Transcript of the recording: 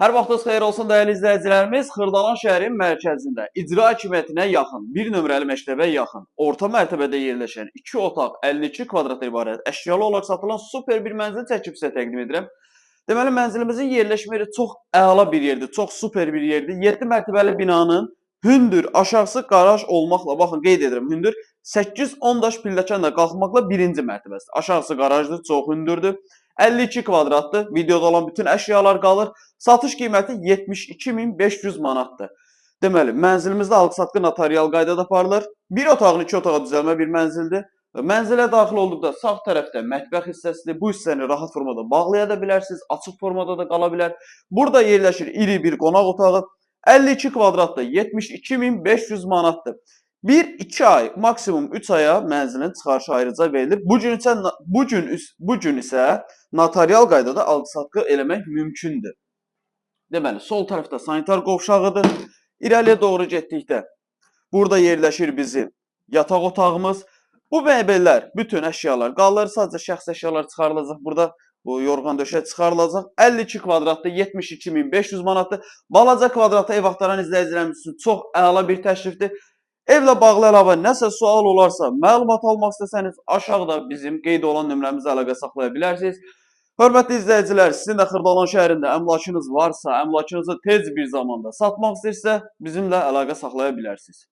Hər vaxtınız xeyir olsun dəyərli izləyicilərimiz. Xırdalan şəhərin mərkəzində icra hakimiyyətinə yaxın, bir nömrəli məktəbə yaxın, orta mərtəbədə yerləşən 2 otaq 52 kvadrat ibarət əşyalı olaraq satılan super bir mənzil çəkib sizə təqdim edirəm. Deməli, mənzilimizin yerləşmə yeri çox əla bir yerdir, çox super bir yerdir. 7 mərtəbəli binanın hündür, aşağısı qaraj olmaqla, baxın qeyd edirəm, hündür 8-10 daş pilləkənlə qalxmaqla birinci mərtəbəsi. Aşağısı qarajdır, çox hündürdür. 52 kvadratdır. Videoda olan bütün əşyalar qalır. Satış qiyməti 72.500 manatdır. Deməli, mənzilimizdə alqı-satqı notarial qaydada aparılır. Bir otağın 2 otağa düzəlmə bir mənzildir. Mənzilə daxil olduqda sağ tərəfdə mətbəx hissəsidir. Bu hissəni rahat formada bağlaya da bilərsiniz, açıq formada da qala bilər. Burada yerləşir iri bir qonaq otağı. 52 kvadratda 72.500 manatdır. 1-2 ay, maksimum 3 aya mənzilin çıxarışı ayrıca verilir. Bu gün isə notarial qaydada alqı-satqı eləmək mümkündür. Deməli, sol tərəfdə sanitar qovşağıdır. İrəliyə doğru getdikdə burada yerləşir bizim yataq otağımız. Bu mebellər, bütün əşyalar qalır. Sadəcə şəxsi əşyalar çıxarılacaq. Burada bu yorğan döşək çıxarılacaq. 52 kvadratda 72.500 manatdır. Balaca kvadratda ev axtaran izləyicilərimiz üçün çox əla bir təklifdir. Evlə bağlı əlavə nəsə sual olarsa, məlumat almaq istəsəniz aşağıda bizim qeyd olan nömrəmizə əlaqə saxlaya bilərsiniz. Hörmətli izləyicilər, sizin də Xırdalan şəhərində əmlakınız varsa, əmlakınızı tez bir zamanda satmaq istəyirsə, bizimlə əlaqə saxlaya bilərsiniz.